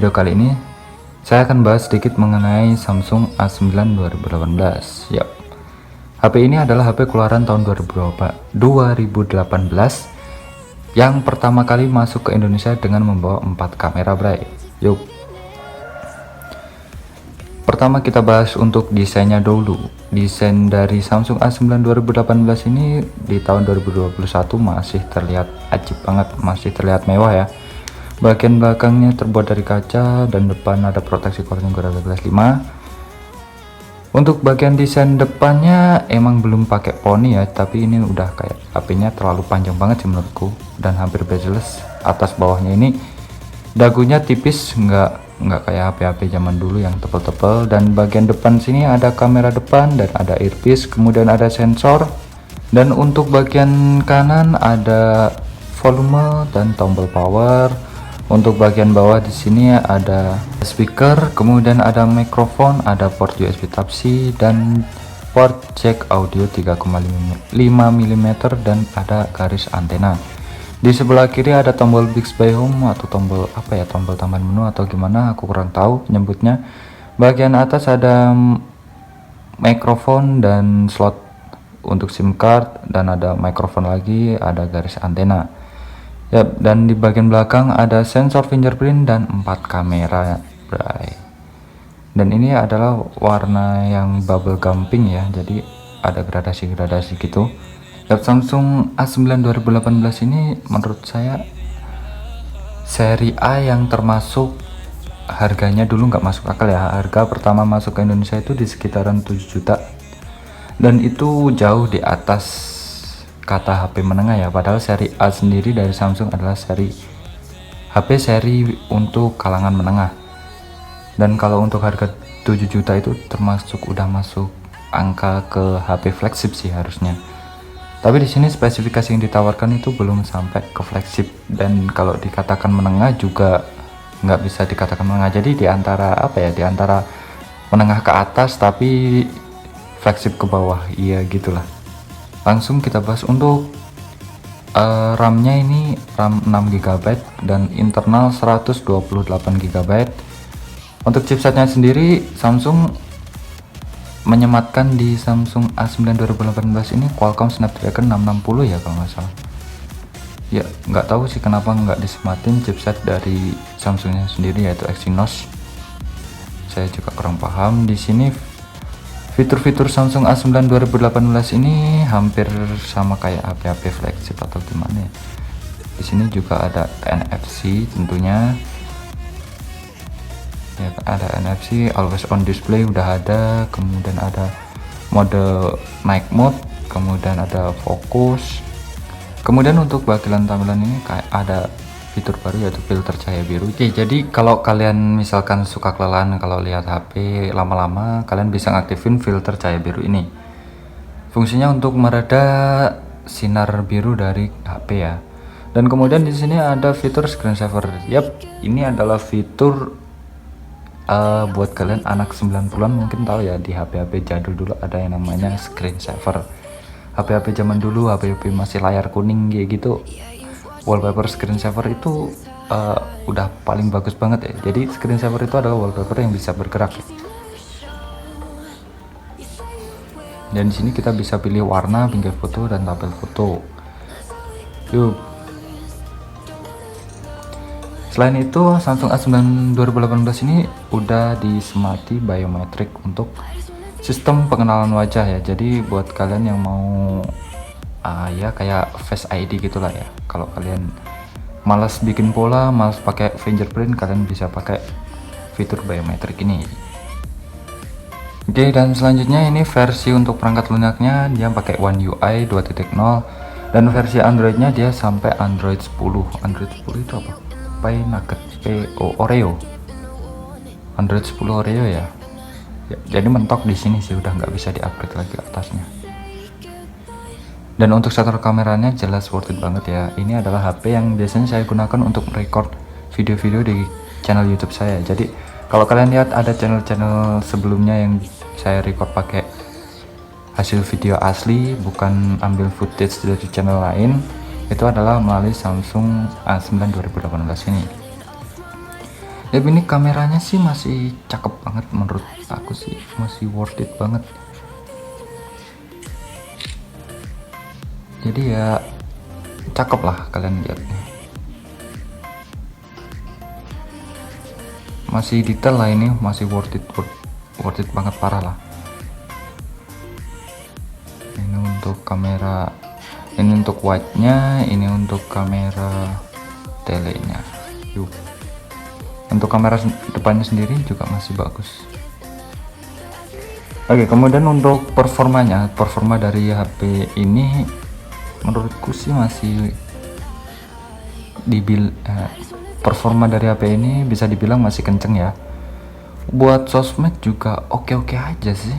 video kali ini saya akan bahas sedikit mengenai Samsung A9 2018. Yap. HP ini adalah HP keluaran tahun 2018 yang pertama kali masuk ke Indonesia dengan membawa 4 kamera, bray. Yuk. Pertama kita bahas untuk desainnya dulu. Desain dari Samsung A9 2018 ini di tahun 2021 masih terlihat ajib banget, masih terlihat mewah ya. Bagian belakangnya terbuat dari kaca dan depan ada proteksi Corning Gorilla Glass 5. Untuk bagian desain depannya emang belum pakai poni ya, tapi ini udah kayak HP-nya terlalu panjang banget sih menurutku dan hampir bezel-less. Atas bawahnya ini dagunya tipis, nggak kayak HP-HP zaman dulu yang tebel-tebel. Dan bagian depan sini ada kamera depan dan ada earpiece, kemudian ada sensor. Dan untuk bagian kanan ada volume dan tombol power. Untuk bagian bawah di sini ada speaker, kemudian ada mikrofon, ada port USB Type-C dan port jack audio 3,5 mm dan ada garis antena. Di sebelah kiri ada tombol Bixby Home atau tombol apa ya, tombol tambahan menu atau gimana, aku kurang tahu nyebutnya. Bagian atas ada mikrofon dan slot untuk SIM card dan ada mikrofon lagi, ada garis antena. Yap, dan di bagian belakang ada sensor fingerprint dan 4 kamera, bray. Dan ini adalah warna yang bubble gum pink ya, jadi ada gradasi-gradasi gitu. Yap, Samsung A9 2018 ini menurut saya seri A yang termasuk harganya dulu nggak masuk akal ya. Harga pertama masuk ke Indonesia itu di sekitaran 7 juta dan itu jauh di atas kata HP menengah ya, padahal seri A sendiri dari Samsung adalah seri untuk kalangan menengah. Dan kalau untuk harga 7 juta itu termasuk udah masuk angka ke HP flagship sih harusnya. Tapi di sini spesifikasi yang ditawarkan itu belum sampai ke flagship, dan kalau dikatakan menengah juga nggak bisa dikatakan menengah. Jadi di antara apa ya, di antara menengah ke atas tapi flagship ke bawah, iya gitulah. Langsung kita bahas untuk RAM-nya ini RAM 6 GB dan internal 128 GB. Untuk chipsetnya sendiri Samsung menyematkan di Samsung A9 2018 ini Qualcomm Snapdragon 660 ya kalau nggak salah. Ya nggak tahu sih kenapa nggak disematin chipset dari Samsungnya sendiri yaitu Exynos. Saya juga kurang paham. Di sini fitur-fitur Samsung A9 2018 ini hampir sama kayak HP-HP flagship atau gimana ya. Di sini juga ada NFC tentunya. Ya, ada NFC, always on display udah ada, kemudian ada mode night mode, kemudian ada fokus. Kemudian untuk bagian tampilan ini kayak ada fitur baru yaitu filter cahaya biru. Oke, jadi kalau kalian misalkan suka kelelahan kalau lihat HP lama-lama, kalian bisa ngaktifin filter cahaya biru ini. Fungsinya untuk mereda sinar biru dari HP ya. Dan kemudian di sini ada fitur screensaver. Yap, ini adalah fitur buat kalian anak 90-an mungkin tahu ya, di HP-HP jadul dulu ada yang namanya screensaver. HP-HP zaman dulu, HP-HP masih layar kuning kayak gitu, wallpaper screensaver itu udah paling bagus banget ya. Jadi screensaver itu adalah wallpaper yang bisa bergerak ya. Dan di sini kita bisa pilih warna, bingkai foto dan tabel foto. Yuk. Selain itu Samsung A9 2018 ini udah disemati biometrik untuk sistem pengenalan wajah ya. Jadi buat kalian yang mau ya kayak Face ID gitulah ya. Kalau kalian malas bikin pola, malas pakai fingerprint, kalian bisa pakai fitur biometrik ini. Oke, dan selanjutnya ini versi untuk perangkat lunaknya dia pakai One UI 2.0 dan versi Androidnya dia sampai Android 10. Android 10 itu apa? Pi Nugget, Oreo. Android 10 Oreo ya. Jadi mentok di sini sih, udah nggak bisa di-upgrade lagi atasnya. Dan untuk shutter kameranya jelas worth it banget ya. Ini adalah HP yang biasanya saya gunakan untuk merecord video-video di channel YouTube saya. Jadi kalau kalian lihat ada channel-channel sebelumnya yang saya record pakai hasil video asli, bukan ambil footage dari channel lain, itu adalah melalui Samsung A9 2018 ini. Ya ini kameranya sih masih cakep banget, menurut aku sih masih worth it banget. Jadi ya cakep lah kalian lihat nih. Masih detail lah, ini masih worth it banget, parah lah. Ini untuk kamera, ini untuk wide-nya, ini untuk kamera telenya. Yuk. Untuk kamera depannya sendiri juga masih bagus. Oke, kemudian untuk performa dari HP ini menurutku sih masih performa dari HP ini bisa dibilang masih kenceng ya. Buat sosmed juga oke-oke aja sih.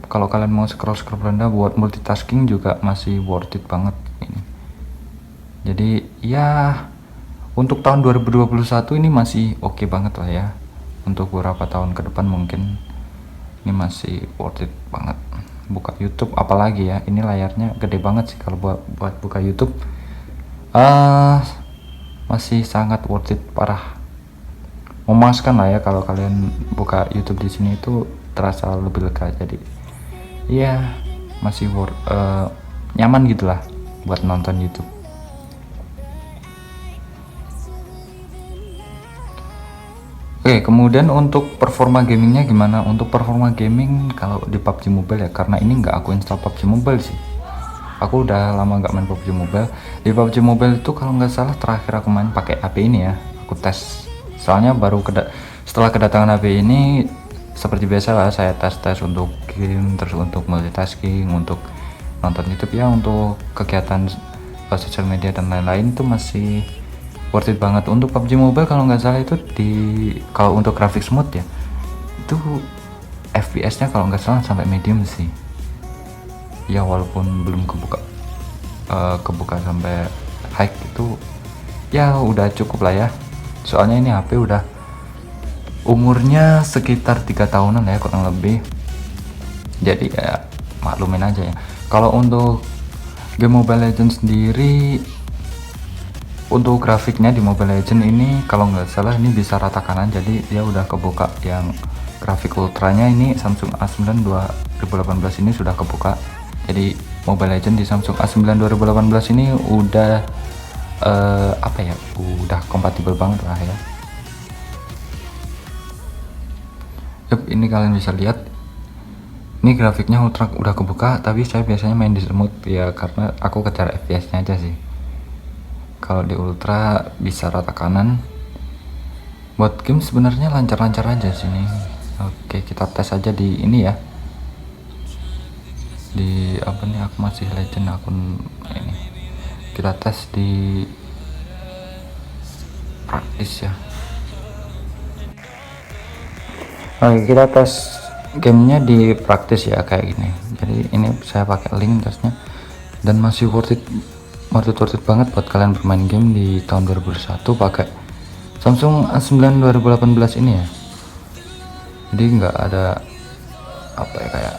Kalau kalian mau scroll rendah buat multitasking juga masih worth it banget ini. Jadi ya untuk tahun 2021 ini masih oke banget lah ya. Untuk beberapa tahun ke depan mungkin ini masih worth it banget. Buka YouTube apalagi ya, ini layarnya gede banget sih kalau buat buka YouTube. Masih sangat worth it, parah. Memuaskan lah ya kalau kalian buka YouTube di sini itu terasa lebih lega. Jadi ya masih nyaman gitulah buat nonton YouTube. Oke, kemudian untuk performa gamingnya gimana? Untuk performa gaming kalau di PUBG Mobile ya, karena ini nggak aku install PUBG Mobile sih. Aku udah lama nggak main PUBG Mobile. Di PUBG Mobile itu kalau nggak salah terakhir aku main pakai HP ini ya. Aku tes. Soalnya setelah kedatangan HP ini, seperti biasa lah saya tes untuk game, terus untuk multitasking, untuk nonton YouTube ya, untuk kegiatan sosial media dan lain-lain itu masih worth it banget. Untuk PUBG Mobile kalau nggak salah itu kalau untuk grafik smooth ya, itu FPS nya kalau nggak salah sampai medium sih ya, walaupun belum kebuka sampai high itu ya udah cukup lah ya. Soalnya ini HP udah umurnya sekitar 3 tahunan ya kurang lebih, jadi ya maklumin aja ya. Kalau untuk game Mobile Legends sendiri, untuk grafiknya di Mobile Legends ini kalau nggak salah ini bisa rata kanan, jadi dia udah kebuka yang grafik ultranya. Ini Samsung A9 2018 ini sudah kebuka, jadi Mobile Legends di Samsung A9 2018 ini udah udah kompatibel banget lah ya. Yup, ini kalian bisa lihat ini grafiknya ultra udah kebuka, tapi saya biasanya main di smooth ya karena aku kejar FPS nya aja sih. Kalau di ultra bisa rata kanan. Buat game sebenarnya lancar-lancar aja sini. Oke, kita tes aja di ini ya. Di apa nih, aku masih legend akun ini. Kita tes di praktis ya. Oke, kita tes gamenya di praktis ya kayak gini. Jadi ini saya pakai link tesnya dan masih worth it banget buat kalian bermain game di tahun 2021 pakai Samsung A9 2018 ini ya. Jadi nggak ada apa ya kayak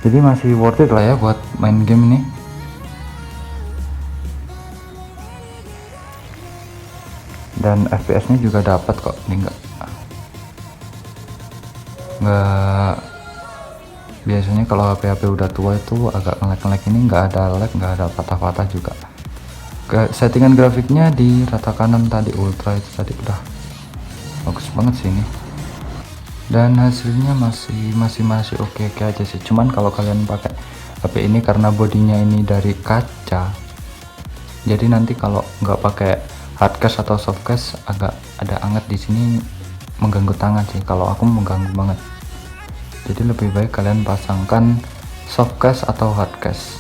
jadi masih worth it lah ya buat main game ini. Dan FPS nya juga dapat kok, ini enggak biasanya kalau HP udah tua itu agak nge-lag, ini nggak ada lag, nggak ada patah-patah juga. Settingan grafiknya di rata kanan tadi, ultra itu tadi udah bagus banget sih ini, dan hasilnya masih oke aja sih. Cuman kalau kalian pakai HP ini karena bodinya ini dari kaca, jadi nanti kalau nggak pakai hardcase atau softcase agak ada anget di sini, mengganggu tangan sih. Kalau aku mengganggu banget, jadi lebih baik kalian pasangkan softcase atau hardcase.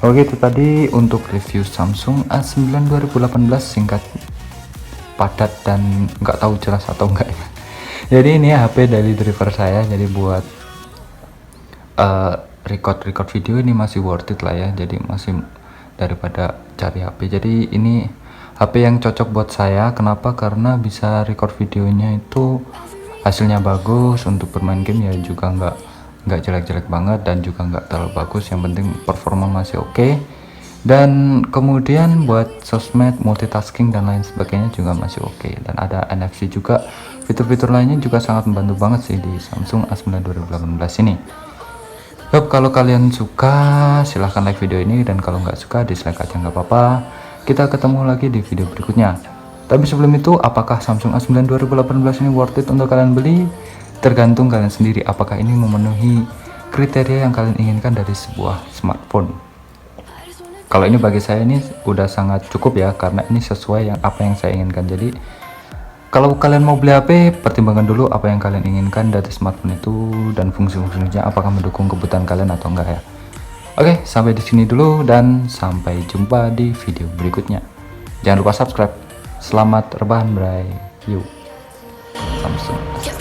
Oke, itu tadi untuk review Samsung A9 2018 singkat, padat, dan nggak tahu jelas atau enggak ya. Jadi ini HP dari driver saya, jadi buat record video ini masih worth it lah ya. Jadi masih daripada cari HP, jadi ini HP yang cocok buat saya. Kenapa? Karena bisa record videonya itu hasilnya bagus, untuk bermain game ya juga nggak jelek-jelek banget dan juga nggak terlalu bagus, yang penting performa masih oke. Dan kemudian buat sosmed, multitasking dan lain sebagainya juga masih oke. Dan ada NFC juga, fitur-fitur lainnya juga sangat membantu banget sih di Samsung A9 2018 ini. Kalau kalian suka silahkan like video ini, dan kalau nggak suka dislike aja nggak apa-apa. Kita ketemu lagi di video berikutnya. Tapi sebelum itu, apakah Samsung A9 2018 ini worth it untuk kalian beli? Tergantung kalian sendiri apakah ini memenuhi kriteria yang kalian inginkan dari sebuah smartphone. Kalau ini bagi saya ini udah sangat cukup ya, karena ini sesuai apa yang saya inginkan. Jadi kalau kalian mau beli HP, pertimbangkan dulu apa yang kalian inginkan dari smartphone itu dan fungsi-fungsinya apakah mendukung kebutuhan kalian atau enggak ya. Oke, sampai di sini dulu dan sampai jumpa di video berikutnya. Jangan lupa subscribe. Selamat rebahan, bray. Yuk. Samsung. Oke,